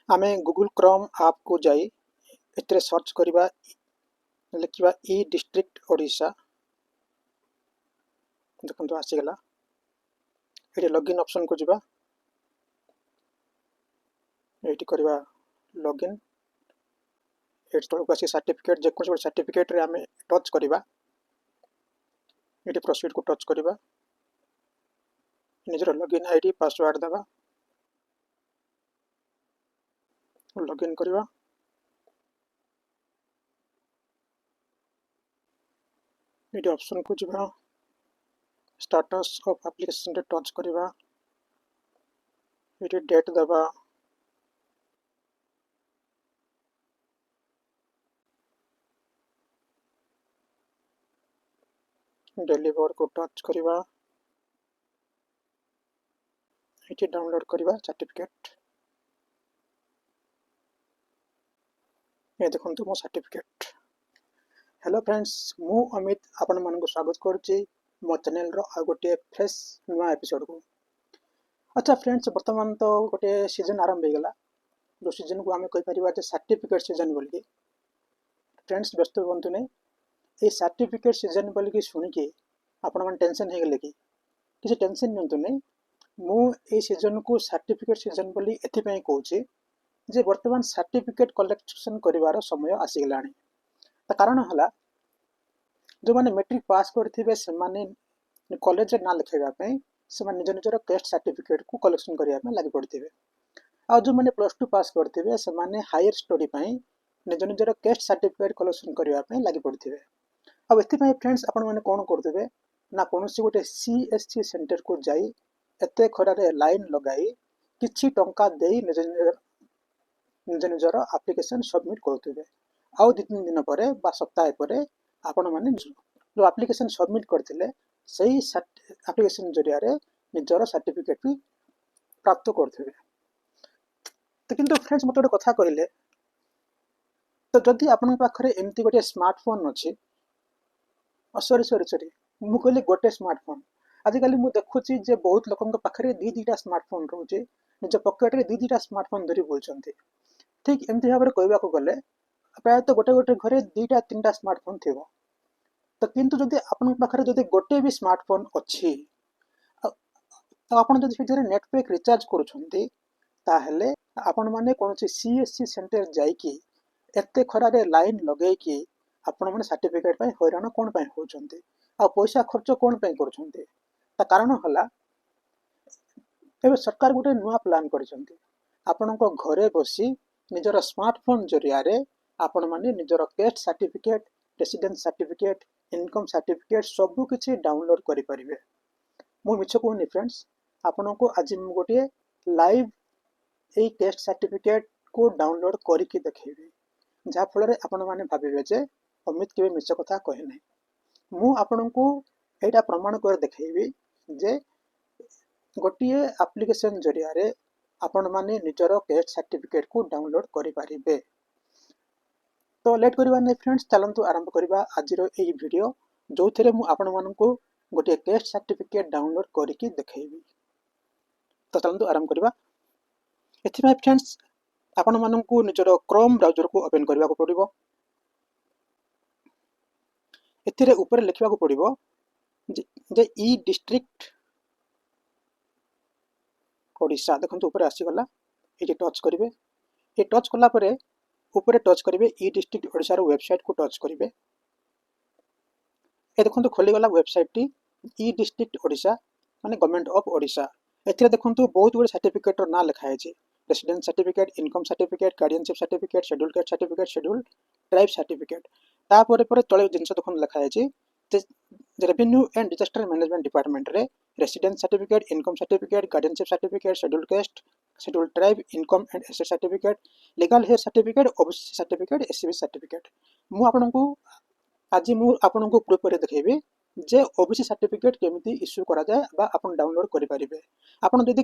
आमे Google Chrome आप को जाई एतरे सर्च करिबा लिखिबा ई डिस्ट्रिक्ट ओडिशा देखंतु आसीगला एटी लॉगिन ऑप्शन को जिबा एटी करिबा लॉगिन एटी तळको आसी सर्टिफिकेट जे कोन सर्टिफिकेट रे आमे टच करिबा एटी प्रोसीड को टच करिबा निजर लॉगिन आईडी पासवर्ड दबा लॉगिन करिबा एटी ऑप्शन को जिबा स्टेटस ऑफ एप्लीकेशन रे टच करिबा एटी डेट दबा डिलीवर को टच करिबा एटी डाउनलोड करिबा सर्टिफिकेट ये देखंतु मो सर्टिफिकेट। हेलो फ्रेंड्स मु अमित आपण मन को स्वागत करछि मो चैनल रो आ गोटे फ्रेश नुवा एपिसोड को। अच्छा फ्रेंड्स वर्तमान तो गोटे सीजन आरंभ हो गला जो सीजन को हमें कहि परिबा जे सर्टिफिकेट सीजन बोली फ्रेंड्स व्यस्त होंतु नै ए सर्टिफिकेट सीजन बोली कि सुनि के आपण मन टेंशन हे गेले कि किसी टेंशन नंतु नै मु ए सीजन को सर्टिफिकेट सीजन बोली एथि पय कहूछि जे वर्तमान सर्टिफिकेट कलेक्शन करिवार समय आसी गलानी ता कारण हला जो माने मैट्रिक पास करथिबे से माने कॉलेज रे ना लिखेबा पय से माने निज निजर टेस्ट सर्टिफिकेट को कलेक्शन करिया में लागि पड़थिबे आ जो माने प्लस 2 पास करथिबे से माने हायर स्टडी पय निज निजर टेस्ट सर्टिफिकेट कलेक्शन करिया में लागि पड़थिबे। अब एथि पय फ्रेंड्स आपण माने कोन करथिबे ना कोनोसी गोटे सीएससी सेंटर को जाई एते खरा रे लाइन लगाई किछि टंका देई निज निजर एप्लीकेशन सबमिट करथिबे आउ 2-3 दिन परे बा सप्ताह परे आपण माने जो एप्लीकेशन सबमिट करथिले सही एप्लीकेशन जरिया रे निजर सर्टिफिकेट भी प्राप्त करथिबे। तो किंतु फ्रेंड्स मते गोटे कथा कहिले तो जदि आपण पाखरे एमती गोटे स्मार्टफोन अछि सॉरी मु कहली गोटे स्मार्टफोन आजिकल मु देखुची जे बहुत लोकन पाखरे दी स्मार्टफोन रहउची निज पॉकेट रे दी स्मार्टफोन धरी बोलचंती ठीक एमती भाबरे कहबा को गले प्राय तो गोटे गोटे घरे 2-3 स्मार्टफोन थिबो तो किंतु जदि आपण पाखरे जदि गोटे भी स्मार्टफोन अछि तो आपण जदि सेजरे नेट पैक रिचार्ज करूछंती ताहेले आपण माने कोनसी सीएससी सेंटर जाई कि एते खरा रे लाइन लगेई कि आपण माने सर्टिफिकेट पय हैरान कोन पय होचंती आ पैसा खर्च कोन पय करूछंती ता कारण हला एबे सरकार गोटे नुवा प्लान करिसंती आपण को घरे बसी निजर स्मार्टफोन जरिया रे आपण माने निजर test certificate residence certificate income certificate सब किछि डाउनलोड करि परिबे। मु मिछ कोनी फ्रेंड्स आपण को आज मु गोटे लाइव ए टेस्ट सर्टिफिकेट को डाउनलोड करि के देखैबे जा फल रे आपण माने भाबिबे जे अमित केबे मिछ कथा कहे नै मु आपण को एटा प्रमाण कर देखैबे जे गोटिए एप्लीकेशन जरिया रे आपण माने निजर टेस्ट सर्टिफिकेट को डाउनलोड करि परिबे। तो लेट करिबा नै फ्रेंड्स चलंतु आरंभ करिबा आजिरो एई वीडियो जो थरे मु आपण मानन को गोटे टेस्ट सर्टिफिकेट डाउनलोड करि के देखैबी। तो चलंतु आरंभ करिबा एथि में फ्रेंड्स आपण मानन को निजर क्रोम ब्राउजर को ओपन करिबा को पड़िबो एथिरे ऊपर लिखिबा को पड़िबो जे ई डिस्ट्रिक्ट ओडिशा देखंतु ऊपर आसी गला एजे टच करिवे ए टच कला परे ऊपर टच करिवे ई डिस्ट्रिक्ट ओडिशा रो वेबसाइट को टच करिवे ए देखंतु खोली गला website T E district Odisha माने गवर्नमेंट ऑफ ओडिशा एथिरे देखंतु बहुत गुड सर्टिफिकेट रो ना लिखा है जे residence certificate income certificate guardianship certificate schedule caste certificate schedule tribe certificate ता परे परे तळे जिंस देखन लिखा है जे revenue and disaster management department रे residence certificate income certificate guardianship certificate schedule caste schedule tribe income and asset certificate legal heir certificate OBC certificate SCB certificate मु आपनको आज मु आपनको प्रूफ करे देखैबे जे ओबीसी सर्टिफिकेट केमिति इश्यू करा जाय बा आपन डाउनलोड करि परिबे। आपन यदि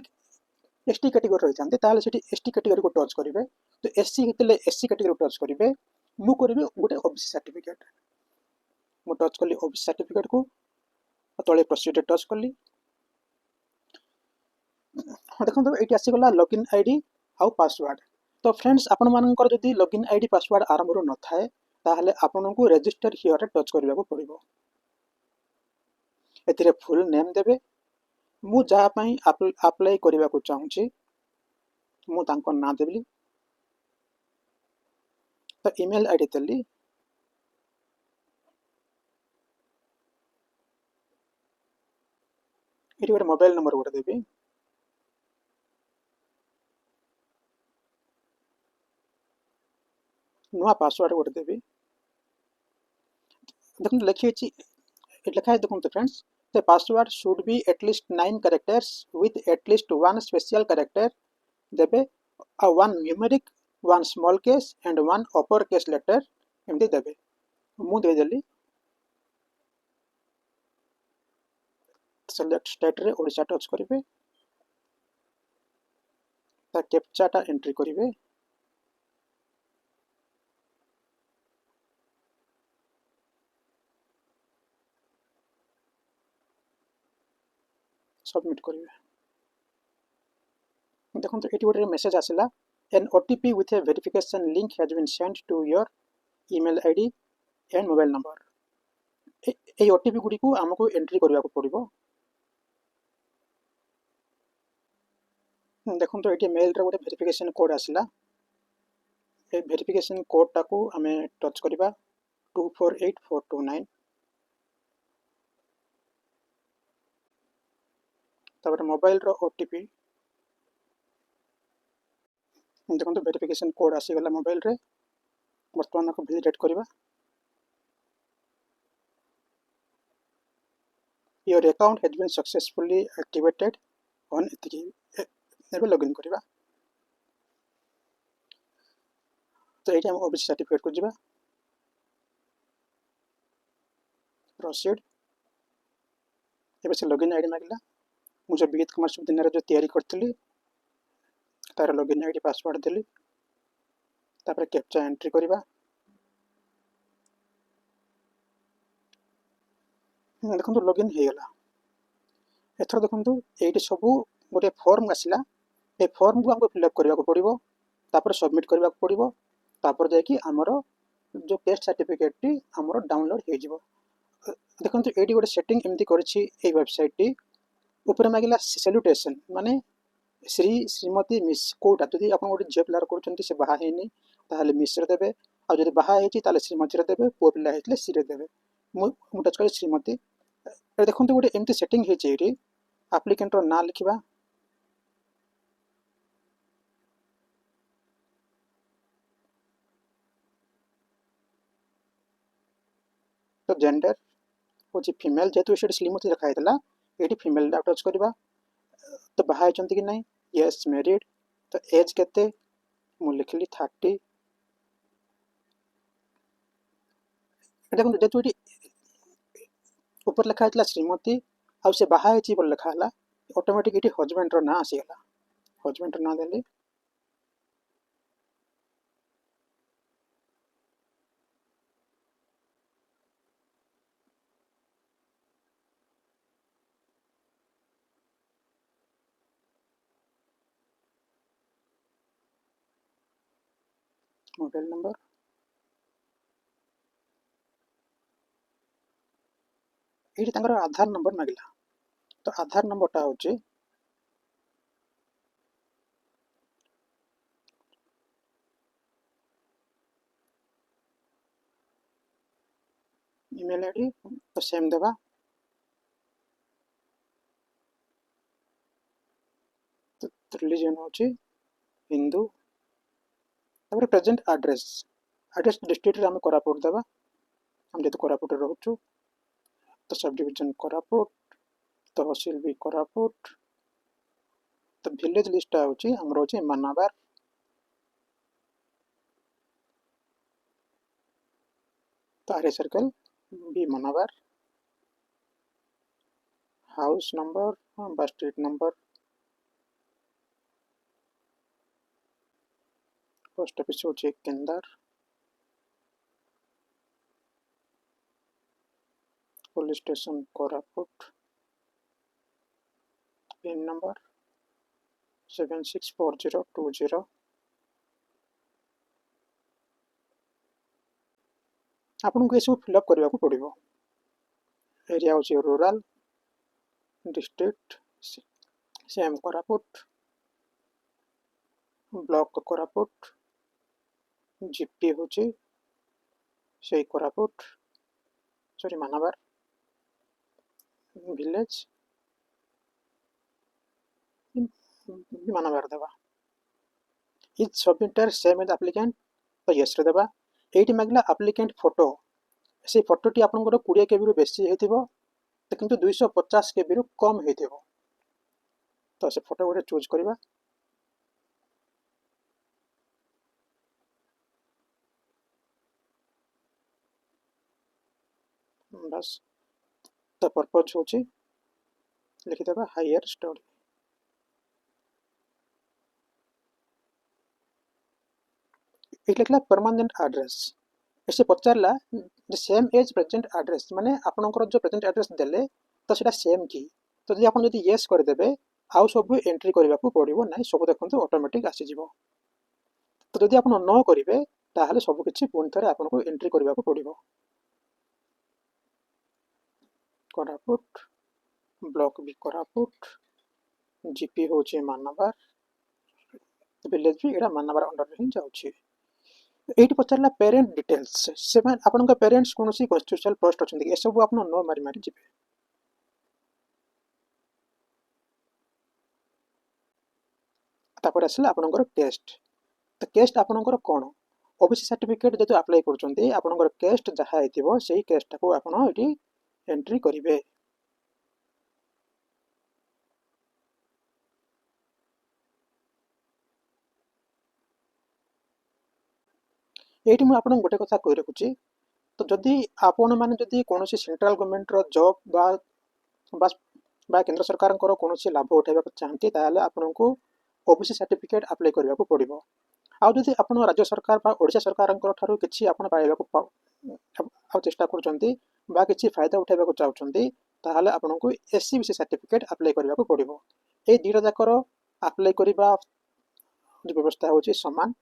एसटी कैटेगरी रहि जानते ताले सेठी एसटी कैटेगरी को टच करिवे तो एससी हेतले एससी कैटेगरी को टच करिवे मु करिवे गोटे ओबीसी सर्टिफिकेट मु टच करली ओबीसी सर्टिफिकेट को तळे प्रोसीड टच करली देखो तो एटी आसी गला लॉगिन आईडी आउ पासवर्ड तो फ्रेंड्स आपण मानकर जदि लॉगिन आईडी पासवर्ड आरंभ न थाए ताहले आपनको रजिस्टर हियर टच करबा को पड़िबो। एथिरे फुल नेम देबे। मु जहा पई अप्लाई करबा को चाहूची मु तांको ना देबली। तो ईमेल आईडी देली। एटी गोटे मोबाइल नंबर गोटे देबी। नुआ पासवर्ड गोटे देबी। देखो लिखी लिखा है देखो friends the password should be at least 9 characters with at least one special character देबे a one numeric one small case and one upper case letter एमती देबे। मु दे देली। सेलेक्ट स्टेट रे ओडिशा टच करिवे। ता कैप्चाटा एंट्री करिवे। सबमिट करिवे। देखो तो एटी गोटे message आसिला an OTP with a verification link has been sent to your email ID and mobile number। ए ओटीपी गुडी को हमको एंट्री करबा को पड़िबो। देखो तो एटी मेल रे गोटे वेरिफिकेशन कोड आसिला। ए वेरिफिकेशन कोड टाको हमें टच करिबा 248429। तापर मोबाइल रो ओटीपी देखो तो वेरिफिकेशन कोड आसी गला मोबाइल रे। वर्तमान को वैलिडेट करिबा। Your account has been successfully activated on एतिकी एबे लॉगिन करिबा। तो एटी हम ओबीसी सर्टिफिकेट को जिबा। प्रोसीड। एबे से लॉगिन आईडी मांगला। मुझे विगत कुमार सुदिन रे जो तैयारी करथली तार लॉगिन आईडी पासवर्ड देली। तापर कैप्चा एंट्री करिबा। देखो तो लॉगिन हे गला। एथर देखो तो एटी सब गोटे फॉर्म आसिला। ए फॉर्म को हमको फिलअप करबा को पड़िबो। तापर सबमिट करबा को पड़िबो। तापर जाय कि हमरो जो टेस्ट सर्टिफिकेट टी हमरो डाउनलोड हे जिवो। देखो तो एटी गोटे सेटिंग एमती करछि ए वेबसाइट टी ऊपर मागिला सैल्यूटेशन माने श्री श्रीमती मिस कोटा जदि आपण गोटे झियो पिलार करछन्ती से बाहा हेनी ताहले मिस रे देबे। आ जदि बाहा हेछि ताहले श्रीमती रे देबे। पो पिला हेतले सी रे देबे। मु टच कर श्रीमती। ए देखो तो गोटे एमती सेटिंग हेछि एटी एप्लिकेंट रो ना लिखिबा। तो जेंडर होछि फीमेल जेतु से श्रीमती रखा हेतला एटी फीमेल दा टच करबा। तो बाहा हेछन्ती कि नहीं यस मैरिड। तो एज केते मु लिखली 30। देखो जेतु एटी ऊपर लिखा हेतला श्रीमती आ से बाहा हेछि बोल लिखा हला ऑटोमेटिक एटी हस्बैंड रो ना आसी गला। हस्बैंड रो ना देली। मोबाइल नंबर एटी तांकर आधार नंबर मागिला। तो आधार नंबर टा होछि ईमेल आईडी तो सेम देबा। तो रिलीजन होछि हिंदू। तापर प्रेजेंट एड्रेस एड्रेस डिस्ट्रिक्ट रे हम कोरापुट देबा। हम जेतु कोरापुट रे रहउछु। तो सब डिवीजन कोरापुट। तहसील भी कोरापुट। तो विलेज लिस्ट होछि हमर होछि मानाबार। तो आरे सर्कल भी मानाबार। हाउस नंबर बा स्ट्रीट नंबर। पोस्ट ऑफिस होछि केंदार। Police station Koraput. Pin number 764020। आपको ये सब फिलअप करने को पड़ो। एरिया हूँ rural, district same Koraput, block Koraput, GP हूँ से कोरापुट सॉरी मानवर, विलेज मानवर देवा। Is submitter same as applicant तो यस रे देवा। एटी मागला एप्लिकेंट फोटो, से फोटोटी आपंकर 20 KB रु बेसी होइथिबो तो किंतु 250 KB रु कम होइथिबो, तो से फोटो गोटे चूज करवा। बस तो पर्पज हूँ लिखिदेवा हायर स्टडी। ये लिखला परमानेंट एड्रेस, इसे पचारला सेम एज प्रेजेंट एड्रेस माने आपनकर जो प्रेजेंट एड्रेस देले तो सेटा सेम की, तो जदि आपन जदि यस कर देबे आउ सब एंट्री करबा को पड़िबो नै, सब देखंतु ऑटोमेटिक आसी जिवो। तो जदि आपन न करिवे ताहाले सब किछि पुन थरे आपन को एंट्री करबा को पड़िबो। कोरापुट, ब्लॉक भी कोरापुट, जीपी होचे मानवर, विलेज भी एटा मानवर अंडर रे जाउछि। एटी पचारला पेरेंट डिटेल्स, से आपन पेरेंट्स कोनोसी कॉन्स्टिट्यूशनल पोस्ट अछन ए सब आपन न मारी मारी जिवे। तापर आसला आपनकर टेस्ट, तो केस्ट आपनकर कोन ओबीसी सर्टिफिकेट जेतु अप्लाई करछन्ती आपनकर केस्ट जहा हेतिबो सेही केस्ट को आपन एटी एंट्री करिवे। एटी मु आपन गोटे कथा कहि रखुची, तो जदि आपण माने जदि कोनोसी सेंट्रल गवर्नमेंट रो जॉब बा केंद्र सरकार कोनोसी लाभ उठाइबा चाहती ताहले आपनको ओबीसी सर्टिफिकेट अप्लाई करबा को पड़िबो। आउ जदि आपण राज्य सरकार बा ओडिशा सरकार ठारू किछि आपण पाइबा को आ चेष्टा करछन्ती बा किछि फायदा उठाइबा को चाहछन्ती ताहले आपनको एससीबीसी सर्टिफिकेट अप्लाई करबा को पड़िबो। ए दुईटा जाकर अप्लाई करबा जो व्यवस्था होची समान।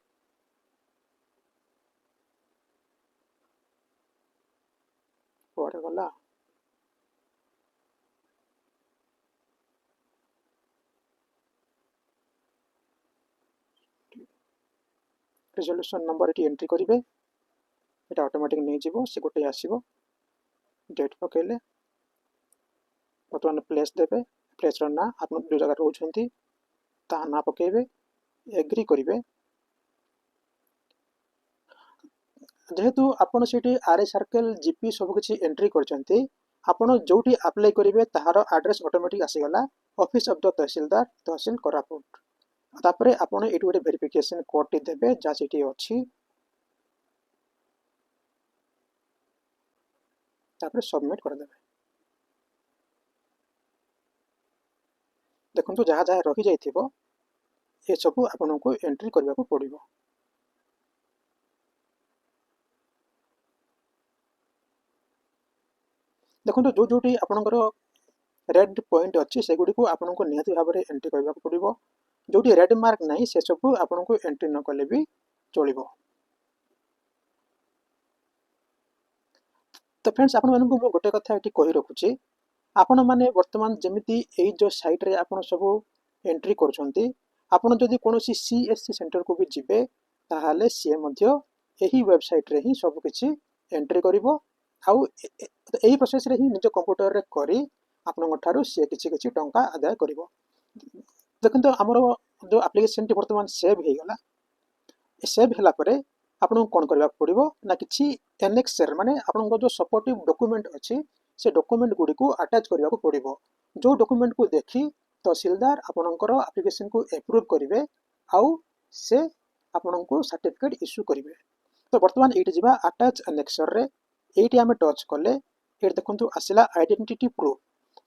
पड़े गला रेजोल्यूशन नंबर एटी एंट्री करिवे, एटा ऑटोमेटिक नहीं जीवो, से गोटे आसीबो डेट पकेले बर्तमान प्लेस देबे, प्लेस रो ना आपन जो जगह रहउछन्ती ता ना पकेबे, एग्री करिवे। जेहेतु आपण सेठी आरए सर्कल जीपी सब किछि एंट्री करछन्ती आपण जोटी अप्लाई करिवे ताहार एड्रेस ऑटोमेटिक आसी गला ऑफिस ऑफ द तहसीलदार तहसील कोरापुट। तापरे आपण एटी गोटे वेरिफिकेशन कोड टी देबे जा सेठी अछि, तापरे सबमिट कर देबे। देखंतु जहा जहा रहि जाइथिबो ए सब आपनको एंट्री करबा को पड़िबो। देखंतु जो जोटी आपनकर रेड पॉइंट अछि से गुडी को आपनको निहाती भाबरे एंट्री करबा को पड़िबो। जोटी रेड मार्क नाही से सब आपनको एंट्री न कले भी चलिबो। तो फ्रेंड्स आपण मानकु मो गोटे कथा एटी कहि रखुची, आपण माने वर्तमान जेमिति एई जो साइट रे आपण सब एंट्री करछन्ती आपण जदि कोनोसी सीएससी सेंटर को भी जिबे ताहाले से मध्य एही वेबसाइट रे ही सब किछि एंट्री करिवो। आउ एही प्रोसेस रे ही निज कंप्यूटर रे करी आपण ठारू से किछि किछि टंका आदाय करिवो। देखंतु हमरो जो एप्लीकेशन टी वर्तमान सेव हे गला, ए सेव हला परे आपन कोन करबा पड़िबो ना किछि एनेक्सर माने आपन जो सपोर्टिव डॉक्यूमेंट अछि से डॉक्यूमेंट गुडी को अटैच करबा को पड़िबो। जो डॉक्यूमेंट को देखि तहसीलदार आपनकर एप्लीकेशन को अप्रूव करिवे आउ से आपनको सर्टिफिकेट इश्यू करिवे। तो वर्तमान एटी जिबा अटैच एनेक्सर रे, एटी हमें टच कले एटी देखंतु आसिला आइडेंटिटी प्रूफ।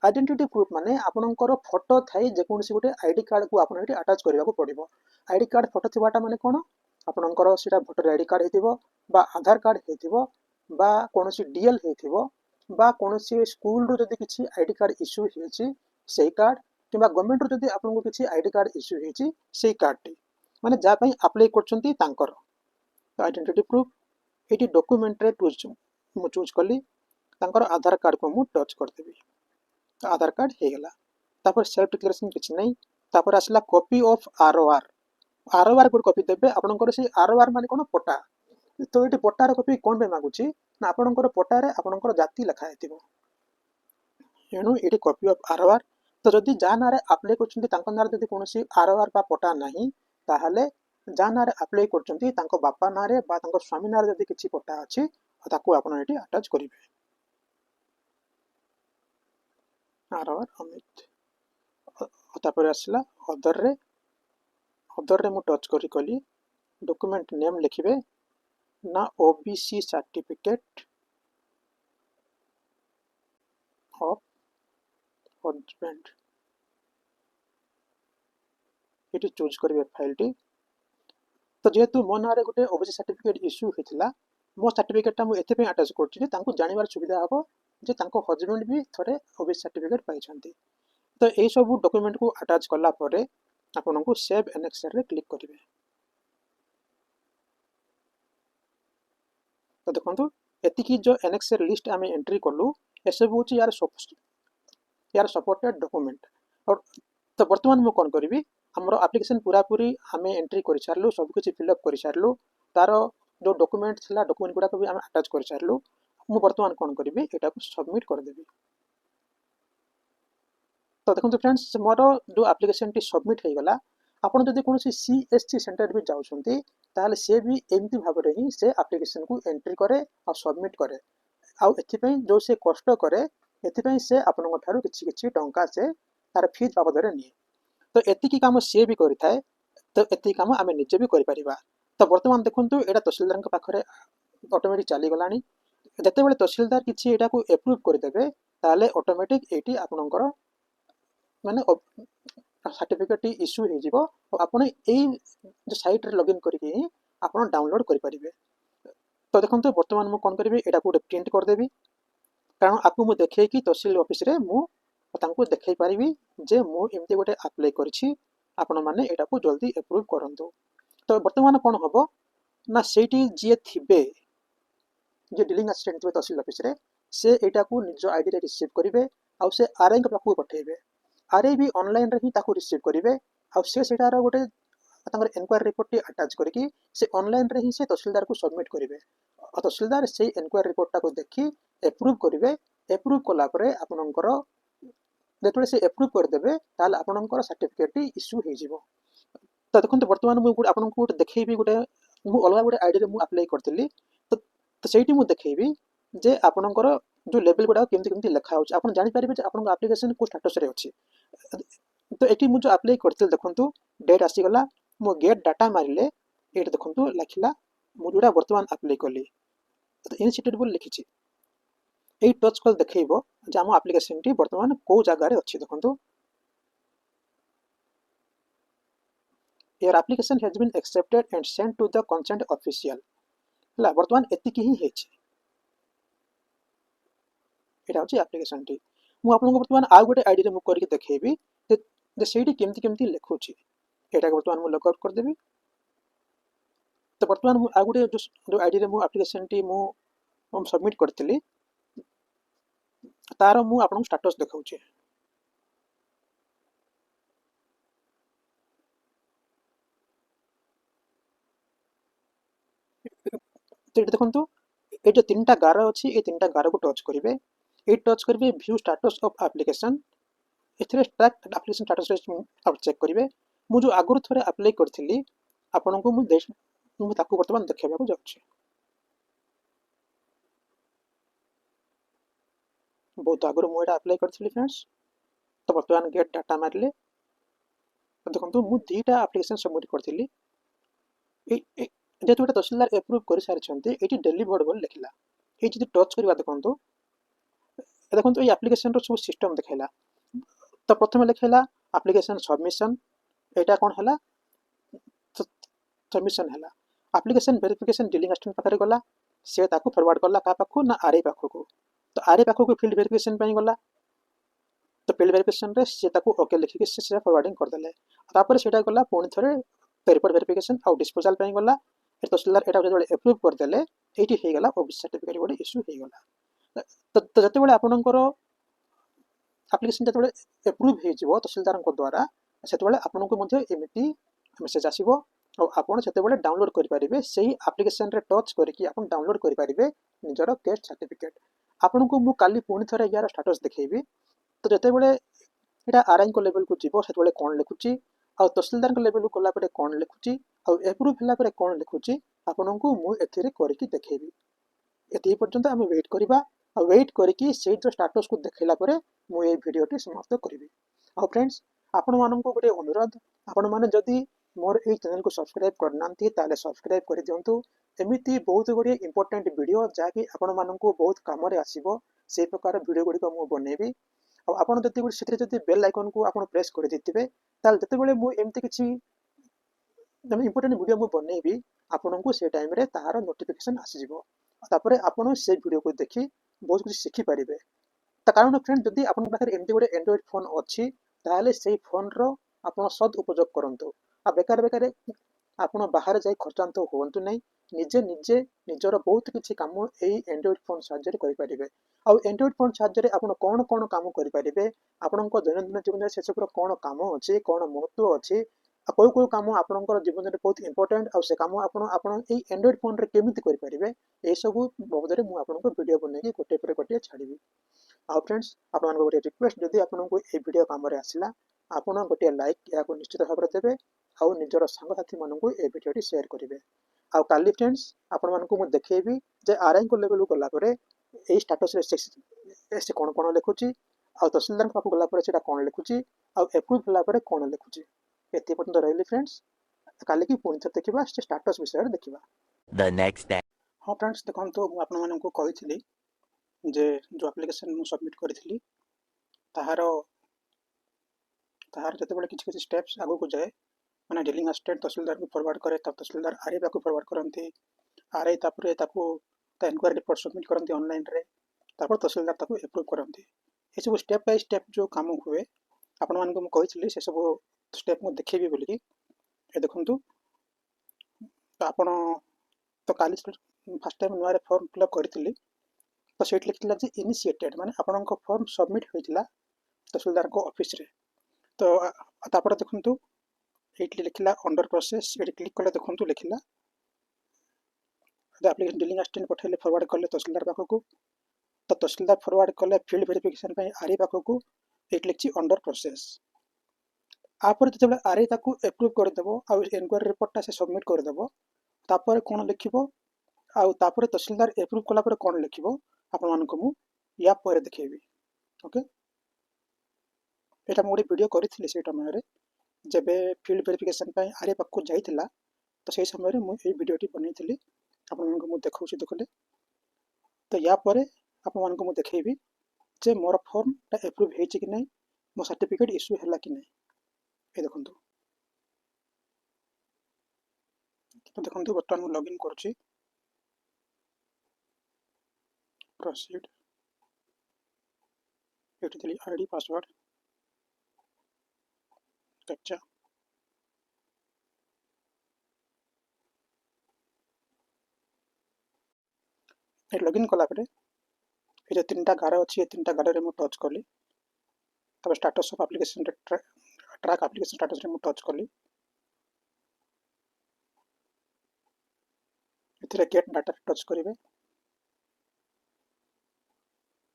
आइडेंटिटी प्रूफ माने आपनकर फोटो थाई जे कोनसी गोटे आईडी कार्ड को आपन एटी अटैच करबा को पड़िबो। आईडी कार्ड फोटो थिबाटा माने कोन आपनकर सेटा वोटर आईडी कार्ड हेतिबो बा आधार कार्ड हेतिबो बा कोनसी डीएल हेतिबो बा कोनसी स्कूल रो जदि किछि आईडी कार्ड इश्यू हेछि सेही कार्ड किबा गवर्नमेंट रो जदि आपनको किछि आईडी कार्ड इश्यू हेछि सेही कार्ड टी माने जा पई अप्लाई करछन्ती तांकर आइडेंटिटी प्रूफ एटी डॉक्यूमेंट रे टूज मु चूज कली तांकर आधार कार्ड को मु टच करदेवी आधार कार्ड हो गला तापर सेल्फ डिक्लेरेशन किछि नै तापर आसला कॉपी ऑफ आरओआर आरओआर को कॉपी देबे आपनकर से आरओआर माने कोन पट्टा तो ये पट्टार कॉपी कोन पे मागुची ना आपनकर पट्टारे आपनकर जाति लिखा हेतिबो एणु ये कॉपी ऑफ आरओआर तो जदि जा नारे अप्लाई करछन्ती तांको नारे जदि कोनोसी आरओआर बा पट्टा नाही ताहाले जा नारे अप्लाई करछन्ती तांको बापा नारे बा तांको स्वामी नारे जदि किछि पट्टा अछि ताको आपण एटी अटैच करिवे आरओआर अमित तापर आसला अदर रे मु टच करी कली डॉक्यूमेंट नेम लिखिबे ना ओबीसी सर्टिफिकेट ऑफ हस्बैंड ये चूज करेंगे फाइल टी तो जेहेतु मो ना गोटे ओबीसी सर्टिफिकेट इश्यू होता मो सर्टिफिकेटा मुझे अटैच कर जानवर सुविधा हम जे हस्बैंड भी थोड़े ओबीसी सर्टिफिकेट पाई तो यही सब डॉक्यूमेंट को अटैच कलापर आपन को सेव एनेक्सर रे क्लिक करेंगे तो देखो एतिकी जो एनेक्सर लिस्ट आम एंट्री कलु ये सब हूँ यार सपोर्टेड डॉक्यूमेंट और तो बर्तमान मुझे कौन करी आमर एप्लिकेशन पूरा पूरी आम एंट्री कर सारू सबकि फिलअप कर सारू तार जो डॉक्यूमेंट था डॉक्यूमेंट गुड़ाक भी आम अटैच कर सारू मु बर्तमान कौन करी यहाँ सबमिट करदेवी तो देखो फ्रेंड्स मोर जो एप्लिकेशन टी सबमिट हो गला आपन जदि कौन सीएससी सेंटर भी जाउछंती ताहले से भी एमती भाव रे ही से एप्लिकेशन को एंट्री करे और सबमिट करे आउ एथिपई जो से कष्ट करे एथिपई से आपन ठारू किछि किछि टंका से तार फीस बाबद रे निए तो एतिकी काम से भी करि थाए तो एतिकी काम आमे निजे भी करि परिबा तो वर्तमान देखंतु एटा तहसीलदार के पाखरे ऑटोमेटिक चली गलानी जते बेले तहसीलदार किछि एटा को अप्रूव कर देबे ताले ऑटोमेटिक एटी आपनकर माने सर्टिफिकेट इश्यू हो जिवो आपन ए जो साइट रे लॉगिन करके आपन डाउनलोड करि परिबे तो देखंतु वर्तमान मु कोन करबे एटा को प्रिंट कर देबी कारण आपको मु देखै कि तहसील ऑफिस रे मु तांको देखै परिबी जे मु एमते गोटे अप्लाई करछि आपन माने एटा को जल्दी अप्रूव करंतु तो वर्तमान कोन हबो ना सेठी जे थिबे जे डीलिंग असिस्टेंट थिबे तहसील ऑफिस रे से एटा को निज आईडी रे रिसीव करिवे आ से आरआई के पाखु पठेबे आरआई भी ऑनलाइन रे ही ताको रिसीव करिवे आ से सेटार गोटे तांकर इंक्वायरी रिपोर्ट टी अटैच करके से ऑनलाइन रे ही से तहसीलदार को सबमिट करिवे आ तहसीलदार से इंक्वायरी रिपोर्ट को देखि अप्रूव करिवे अप्रूव कला परे आपनकर जेतले से अप्रूव कर देबे ताल आपनकर सर्टिफिकेट इश्यू हो जिवो तो देखंतु वर्तमान मु आपनको देखैबी गोटे मु अलगा गोटे आईडी रे मु अप्लाई करथिली तो सेठी मु देखैबी जे आपनकर जो लेवल गुडा केमति केमति लिखा होछ आपन जानि परिबे जे आपन एप्लिकेशन को स्टेटस रे अछि तो एटी मु जो अप्लाई करथिल देखंतु डेट आसी गला मु गेट डाटा मारिले एट देखंतु लिखला मु जोडा वर्तमान अप्लाई करली तो इनिशिएटेड बोल लिखिछि ए टच कल देखैबो जे हम एप्लिकेशन टी वर्तमान को जगह रे अछि देखंतु your application has been accepted and sent to the concerned official ला वर्तमान एतिकी ही हेछि एटा होछि एप्लिकेशन टी मु आपन वर्तमान आ गोटे आईडी रे मु करके देखैबी जे सेठी केमति केमति लिखुछि एटा वर्तमान मु लॉग आउट कर देबी तो वर्तमान मु आ गोटे जो आईडी रे मु एप्लिकेशन टी मु सबमिट करथिली तार मु आपन स्टेटस देखाउछि तो देखंतु ए जो तीनटा गार अछि ए तीनटा गार को टच करिवे ए टच करिवे व्यू स्टेटस ऑफ एप्लिकेशन एथरे ट्रैक एप्लिकेशन स्टेटस रे आप चेक करिवे मु जो आगुर थरे अप्लाई करथिली आपन को मु ताकू वर्तमान देखेबा को जाउछि बहुत आगुर मु एटा अप्लाई करथिली फ्रेंड्स तो वर्तमान गेट डाटा मारले तो देखंतु मु दीटा एप्लिकेशन सबमिट करथिली ए जेतु तहसीलदार अप्रूव कर सारी ये डेलीवर्ड बोल लिखला ये जी टच करवा देखो देखो ये एप्लिकेशन सब सिस्टम देखला तो प्रथम लिखला एप्लिकेशन सबमिशन एटा कौन है सबमिशन है एप्लिकेशन वेरिफिकेशन डीलिंग असिस्टेंट पाखे गला से ताकू फॉरवर्ड करला का पाखु ना आरआई पाखु को तो आरआई पाखु को फील्ड वेरिफिकेशन पे गला तो फील्ड वेरिफिकेशन रे से ताकू ओके लिखि से फॉरवर्डिंग कर देले तापर सेटा गला पुणी थरे रिपोर्ट वेरिफिकेशन आउ डिस्पोजल पे गला तहसीलदार एटा जो अप्रूव कर देले এইটি ହେଇଗଲା ଓବିସି ସାର୍ଟିଫିକେଟ୍ ଗୋଟେ ଇସ୍ୟୁ ହେଇଗଲା। ତ ଯେତେବେଳେ ଆପଣଙ୍କର ଆପ୍ଲିକେସନ୍ ଯେତେବେଳେ ଏପ୍ରୁଭ୍ ହେଇଯିବ ତହସିଲଦାରଙ୍କ ଦ୍ୱାରା, ସେତେବେଳେ ଆପଣଙ୍କୁ ମଧ୍ୟ ଏମିତି ମେସେଜ୍ ଆସିବ ଆଉ ଆପଣ ସେତେବେଳେ ଡାଉନଲୋଡ୍ କରିପାରିବେ। ସେଇ ଆପ୍ଲିକେସନ୍ରେ ଟଚ୍ କରିକି ଆପଣ ଡାଉନଲୋଡ୍ କରିପାରିବେ ନିଜର କେଷ୍ଟ ସାର୍ଟିଫିକେଟ୍। ଆପଣଙ୍କୁ ମୁଁ କାଲି ପୁଣି ଥରେ ୟାର ଷ୍ଟାଟସ୍ ଦେଖେଇବି। ତ ଯେତେବେଳେ ଏଇଟା ଆର୍ଆଇଙ୍କ ଲେଭେଲକୁ ଯିବ ସେତେବେଳେ କ'ଣ ଲେଖୁଛି, ଆଉ ତହସିଲଦାରଙ୍କ ଲେଭେଲକୁ ଗଲା ପରେ କ'ଣ ଲେଖୁଛି, ଆଉ ଏପ୍ରୁଭ୍ ହେଲା ପରେ କ'ଣ ଲେଖୁଛି, ଆପଣଙ୍କୁ ମୁଁ ଏଥିରେ କରିକି ଦେଖେଇବି। ଏତିକି ପର୍ଯ୍ୟନ୍ତ ଆମେ ୱେଟ୍ କରିବା, ଆଉ ୱେଟ୍ କରିକି ସେଇର ଷ୍ଟାଟସ୍କୁ ଦେଖେଇଲା ପରେ ମୁଁ এই ଭିଡ଼ିଓଟି ସମାପ୍ତ କରିବି। ଆଉ ଫ୍ରେଣ୍ଡସ୍, ଆପଣମାନଙ୍କୁ ଗୋଟେ ଅନୁରୋଧ, ଆପଣମାନେ ଯଦି ମୋର এই ଚ୍ୟାନେଲକୁ ସବସ୍କ୍ରାଇବ୍ କରିନାହାନ୍ତି ତାହେଲେ ସବସ୍କ୍ରାଇବ୍ କରିଦିଅନ୍ତୁ। ଏମିତି ବହୁତ ଗୁଡ଼ିଏ ଇମ୍ପୋର୍ଟାଣ୍ଟ ଭିଡ଼ିଓ ଯାହାକି ଆପଣମାନଙ୍କୁ ବହୁତ କାମରେ ଆସିବ, ସେଇ ପ୍ରକାର ଭିଡ଼ିଓ ଗୁଡ଼ିକ ମୁଁ ବନେଇବି। ଆଉ ଆପଣ ଯଦି ସେଥିରେ ଯଦି ବେଲ୍ ଆଇକନ୍କୁ ଆପଣ ପ୍ରେସ୍ କରିଦେଇଥିବେ, ତାହେଲେ ଯେତେବେଳେ ମୁଁ ଏମିତି କିଛି ଇମ୍ପୋର୍ଟାଣ୍ଟ ଭିଡ଼ିଓ ମୁଁ ବନେଇବି, ଆପଣଙ୍କୁ ସେ ଟାଇମ୍ରେ ତାହାର ନୋଟିଫିକେସନ୍ ଆସିଯିବ। ତାପରେ ଆପଣ ସେ ଭିଡ଼ିଓକୁ ଦେଖି ବହୁତ କିଛି ଶିଖିପାରିବେ। ତା କାରଣ ଫ୍ରେଣ୍ଡ, ଯଦି ଆପଣଙ୍କ ପାଖରେ ଏମିତି ଗୋଟେ ଆଣ୍ଡ୍ରଏଡ୍ ଫୋନ୍ ଅଛି ତାହେଲେ ସେଇ ଫୋନ୍ର ଆପଣ ସଦ୍ ଉପଯୋଗ କରନ୍ତୁ। ଆଉ ବେକାର ଆପଣ ବାହାରେ ଯାଇ ଖର୍ଚ୍ଚାନ୍ତ ହୁଅନ୍ତୁ ନାହିଁ। ନିଜେ ନିଜର ବହୁତ କିଛି କାମ ଏଇ ଆଣ୍ଡ୍ରଏଡ୍ ଫୋନ୍ ସାହାଯ୍ୟରେ କରିପାରିବେ। ଆଉ ଆଣ୍ଡ୍ରଏଡ୍ ଫୋନ୍ ସାହାଯ୍ୟରେ ଆପଣ କ'ଣ କ'ଣ କାମ କରିପାରିବେ, ଆପଣଙ୍କ ଦୈନନ୍ଦିନ ଜୀବନରେ ସେସବୁର କ'ଣ କାମ ଅଛି, କ'ଣ ମହତ୍ତ୍ୱ ଅଛି, ଆଉ କେଉଁ କାମ ଆପଣଙ୍କର ଜୀବନରେ ବହୁତ ଇମ୍ପୋର୍ଟାଣ୍ଟ, ଆଉ ସେ କାମ ଆପଣ ଏଇ ଆଣ୍ଡ୍ରଏଡ୍ ଫୋନ୍ରେ କେମିତି କରିପାରିବେ, ଏଇସବୁ ବାବଦରେ ମୁଁ ଆପଣଙ୍କୁ ଭିଡ଼ିଓ ବନେଇକି ଗୋଟିଏ ପରେ ଗୋଟିଏ ଛାଡ଼ିବି। ଆଉ ଫ୍ରେଣ୍ଡସ୍, ଆପଣଙ୍କ ଗୋଟେ ରିକ୍ୱେଷ୍ଟ, ଯଦି ଆପଣଙ୍କୁ এই ଭିଡ଼ିଓ କାମରେ ଆସିଲା, ଆପଣ ଗୋଟିଏ ଲାଇକ୍ ଏହାକୁ ନିଶ୍ଚିତ ଭାବରେ ଦେବେ, ଆଉ ନିଜର ସାଙ୍ଗସାଥିମାନଙ୍କୁ এই ଭିଡ଼ିଓଟି ସେୟାର କରିବେ। ଆଉ କାଲି ଫ୍ରେଣ୍ଡସ୍, ଆପଣମାନଙ୍କୁ ମୁଁ ଦେଖେଇବି ଯେ ଆର୍ଆଇଙ୍କ ଲେଭେଲକୁ ଗଲା ପରେ এই ଷ୍ଟାଟସ୍ରେ ସେ କ'ଣ କ'ଣ ଲେଖୁଛି, ଆଉ ତହସିଲଦାରଙ୍କ ପାଖକୁ ଗଲା ପରେ ସେଇଟା କ'ଣ ଲେଖୁଛି, ଆଉ ଏପ୍ରୁଭ୍ ହେଲା ପରେ କ'ଣ ଲେଖୁଛି। ଏତିକି ପର୍ଯ୍ୟନ୍ତ ରହିଲି ଫ୍ରେଣ୍ଡସ୍। କାଲିକି ପୁଣି ଥରେ ଦେଖିବା ସେ ଷ୍ଟାଟସ୍ ବିଷୟରେ ଦେଖିବା। ହଁ ଫ୍ରେଣ୍ଡସ୍, ଦେଖନ୍ତୁ, ମୁଁ ଆପଣମାନଙ୍କୁ କହିଥିଲି ଯେ ଯେଉଁ ଆପ୍ଲିକେସନ୍ ମୁଁ ସବମିଟ୍ କରିଥିଲି ତାହାର ଯେତେବେଳେ କିଛି କିଛି ଷ୍ଟେପ୍ସ ଆଗକୁ ଯାଏ, ମାନେ ଡିଲିଂ ଆସିଷ୍ଟାଣ୍ଟ ତହସିଲଦାରକୁ ଫରୱାର୍ଡ଼ କରେ, ତା ତହସିଲଦାର ଆର୍ଆଇ ପାଖକୁ ଫରୱାର୍ଡ଼ କରନ୍ତି, ଆର୍ଆଇ ତାପରେ ତାକୁ ତା ଏନକ୍ୱାରି ରିପୋର୍ଟ ସବମିଟ୍ କରନ୍ତି ଅନଲାଇନ୍ରେ, ତାପରେ ତହସିଲଦାର ତାକୁ ଏପ୍ରୁଭ୍ କରନ୍ତି। ଏସବୁ ଷ୍ଟେପ୍ ବାଇ ଷ୍ଟେପ୍ ଯେଉଁ କାମ ହୁଏ, ଆପଣମାନଙ୍କୁ ମୁଁ କହିଥିଲି ସେସବୁ ଷ୍ଟେପ୍ ମୁଁ ଦେଖେଇବି ବୋଲିକି। ଏ ଦେଖନ୍ତୁ, ତ ଆପଣ ତ କାଲି ଫାର୍ଷ୍ଟ ଟାଇମ୍ ନୂଆରେ ଫର୍ମ ଫିଲ୍ଅପ୍ କରିଥିଲି, ତ ସେଇଠି ଲେଖିଥିଲା ଯେ ଇନିସିଏଟେଡ୍, ମାନେ ଆପଣଙ୍କ ଫର୍ମ ସବମିଟ୍ ହୋଇଥିଲା ତହସିଲଦାରଙ୍କ ଅଫିସରେ। ତ ତାପରେ ଦେଖନ୍ତୁ ଏଇଠି ଲେଖିଲା ଅଣ୍ଡର ପ୍ରୋସେସ୍, ଏଠି କ୍ଲିକ୍ କଲେ ଦେଖନ୍ତୁ ଲେଖିଲା ଆପ୍ଲିକେସନ୍ ଡିଲିଂ ଆସିଷ୍ଟାଣ୍ଟ ପଠାଇଲେ ଫରୱାର୍ଡ଼ କଲେ ତହସିଲଦାର ପାଖକୁ, ତ ତହସିଲଦାର ଫରୱାର୍ଡ଼ କଲେ ଫିଲ୍ଡ ଭେରିଫିକେସନ୍ ପାଇଁ ଆର୍ଆଇ ପାଖକୁ, ଏଇଠି ଲେଖିଛି ଅଣ୍ଡର ପ୍ରୋସେସ୍। ତାପରେ ଯେତେବେଳେ ଆର୍ଆଇ ତାକୁ ଏପ୍ରୁଭ୍ କରିଦେବ ଆଉ ଏନକ୍ୱାରି ରିପୋର୍ଟଟା ସେ ସବମିଟ୍ କରିଦେବ, ତାପରେ କ'ଣ ଲେଖିବ, ଆଉ ତାପରେ ତହସିଲଦାର ଏପ୍ରୁଭ୍ କଲା ପରେ କ'ଣ ଲେଖିବ, ଆପଣମାନଙ୍କୁ ମୁଁ ୟା ପରେ ଦେଖେଇବି। ଓକେ, ଏଇଟା ମୁଁ ଗୋଟେ ଭିଡ଼ିଓ କରିଥିଲି ସେଇ ସମୟରେ, ଯେବେ ଫିଲ୍ଡ ଭେରିଫିକେସନ୍ ପାଇଁ ଆର୍ଆଇ ପାଖକୁ ଯାଇଥିଲା, ତ ସେଇ ସମୟରେ ମୁଁ ଏଇ ଭିଡ଼ିଓଟି ବନେଇଥିଲି, ଆପଣମାନଙ୍କୁ ମୁଁ ଦେଖାଉଛି ଦେଖଲେ। ତ ୟା ପରେ ଆପଣମାନଙ୍କୁ ମୁଁ ଦେଖେଇବି ଯେ ମୋର ଫର୍ମଟା ଏପ୍ରୁଭ୍ ହେଇଛି କି ନାହିଁ, ମୋ ସାର୍ଟିଫିକେଟ୍ ଇସ୍ୟୁ ହେଲା କି ନାହିଁ। ଏ ଦେଖନ୍ତୁ, ବର୍ତ୍ତମାନ ମୁଁ ଲଗ୍ଇନ୍ କରୁଛି। ପ୍ରୋସିଡ୍, ଏଠି ଦେଲି ଆଇଡି ପାସୱାର୍ଡ଼, କ୍ୟାପଚା। ଲଗ୍ଇନ୍ କଲା ପରେ ଏ ଯେଉଁ ତିନିଟା ଗାର ଅଛି, ଏ ତିନିଟା ଗାରରେ ମୁଁ ଟଚ୍ କଲି, ତାପରେ ଷ୍ଟାଟସ୍ ଅଫ୍ ଆପ୍ଲିକେସନ୍ରେ ଟ୍ରାକ୍ ଆପ୍ଲିକେସନ୍ ଷ୍ଟାଟସ୍ରେ ମୁଁ ଟଚ୍ କଲି। ଏଥିରେ ଗେଟ୍ ଡାଟାରେ ଟଚ୍ କରିବେ।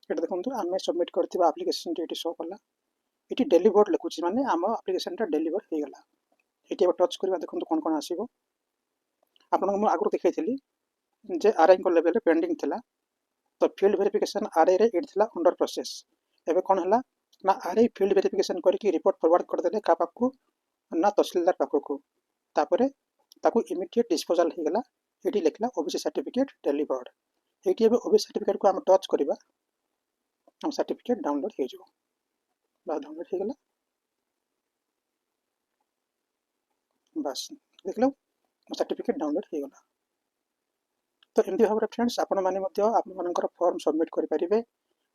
ଏଠି ଦେଖନ୍ତୁ ଆମେ ସବମିଟ୍ କରିଥିବା ଆପ୍ଲିକେସନ୍ଟି ଏଠି ଶୋ କଲା, ଏଠି ଡେଲିଭର୍ଡ ଲେଖୁଛି, ମାନେ ଆମ ଆପ୍ଲିକେସନ୍ଟା ଡେଲିଭର୍ ହେଇଗଲା। ଏଠି ଏବେ ଟଚ୍ କରିବା, ଦେଖନ୍ତୁ କ'ଣ କ'ଣ ଆସିବ। ଆପଣଙ୍କୁ ମୁଁ ଆଗରୁ ଦେଖାଇଥିଲି ଯେ ଆର୍ଆଇଙ୍କ ଲେଭେଲରେ ପେଣ୍ଡିଂ ଥିଲା, ତ ଫିଲ୍ଡ ଭେରିଫିକେସନ୍ ଆର୍ଆଇରେ ଏଠି ଥିଲା ଅଣ୍ଡର ପ୍ରୋସେସ୍। ଏବେ କ'ଣ ହେଲା ନା ଆର୍ଆଇ ଫିଲ୍ଡ ଭେରିଫିକେସନ୍ କରିକି ରିପୋର୍ଟ ଫରୱାର୍ଡ଼ କରିଦେଲେ କାହା ପାଖକୁ, ନା ତହସିଲଦାର ପାଖକୁ, ତାପରେ ତାକୁ ଇମିଡ଼ିଏଟ୍ ଡିସ୍ପୋଜାଲ୍ ହେଇଗଲା। ଏଠି ଲେଖିଲା ଓବିସି ସାର୍ଟିଫିକେଟ୍ ଡେଲିଭର୍ଡ। ଏଇଠି ଏବେ ଓବିସି ସାର୍ଟିଫିକେଟ୍କୁ ଆମେ ଟଚ୍ କରିବା, ଆମ ସାର୍ଟିଫିକେଟ୍ ଡାଉନଲୋଡ୍ ହେଇଯିବ। ବାସ୍ ଡାଉନଲୋଡ୍ ହେଇଗଲା, ବାସ୍ ଦେଖିଲ ମୋ ସାର୍ଟିଫିକେଟ୍ ଡାଉନଲୋଡ୍ ହେଇଗଲା। ତ ଏମିତି ଭାବରେ ଫ୍ରେଣ୍ଡସ୍, ଆପଣମାନେ ମଧ୍ୟ ଆପଣମାନଙ୍କର ଫର୍ମ ସବମିଟ୍ କରିପାରିବେ,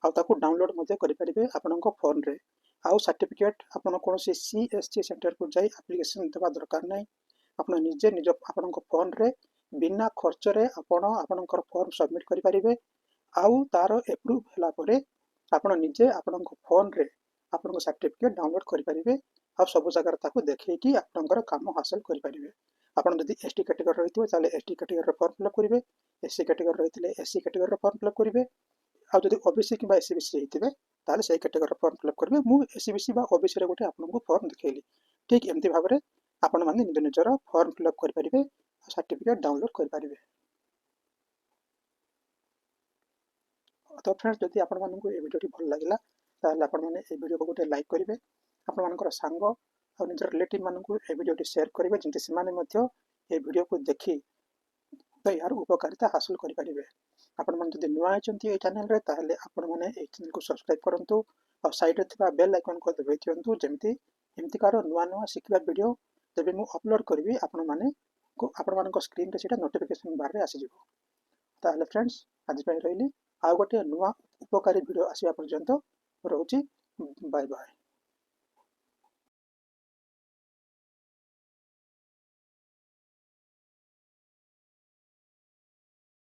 ଆଉ ତାକୁ ଡାଉନଲୋଡ୍ ମଧ୍ୟ କରିପାରିବେ ଆପଣଙ୍କ ଫୋନ୍ରେ। ଆଉ ସାର୍ଟିଫିକେଟ୍ ଆପଣ କୌଣସି CSC ସେଣ୍ଟରକୁ ଯାଇ ଆପ୍ଲିକେସନ୍ ଦେବା ଦରକାର ନାହିଁ। ଆପଣ ନିଜେ ଆପଣଙ୍କ ଫୋନ୍ରେ बिना खर्चरे आपण आपणकर फॉर्म सबमिट करें आउ तार एप्रूव होला परे आपण निजे आपण फोन रे आपण सर्टिफिकेट डाउनलोड करें आ सब जगह ताको देखिए आपंकर काम हासिल करें। आपन जदि एसटी कैटेगरी रही है एसटी कैटेगरी फॉर्म फिलअप करेंगे, एससी कैटेगरी रही है एससी कैटेगरी फॉर्म फिलअप करेंगे, आउ जदि ओबीसी कि एससीबीसी होते ताले से कैटेगरी फॉर्म फिलअप करेंगे। मु एससीबीसी बा ओबीसी रे गोटे आपनको फॉर्म दिखेली। ठीक एमती भाव में आपण माने निज निजर फॉर्म फिलअप करें सर्टिफिकेट डाउनलोड करें। तो फ्रेंड्स जदि आपण मानक ये वीडियो भल लगा ताले आपण माने ये वीडियो को गोटे लाइक करेंगे, आपण मानकर सांग और निज रिलेटिव मानक ये वीडियो शेयर करेंगे जिनसे सेमाने मध्य ये वीडियो को देखी तो यार उपकारिता हासिल करेंगे। आपण मैंने जब नुआ ये चैनल रे ताहले आपण मैंने ये चैनल को सब्सक्राइब करूँ और साइड रे बेल आइकन को दबाई दिंतु जमती एमतीकार नुआ नुआ शिखा वीडियो जब मुझे अपलोड करी आपण मैंने आपण मान स्क्रीन रे सीटा नोटिफिकेशन बार रे आसीजिवो। ताहले फ्रेंड्स आज रही आउ गोटे नुआ उपकारी वीडियो आसवा पर्यंत रोची। Bye bye.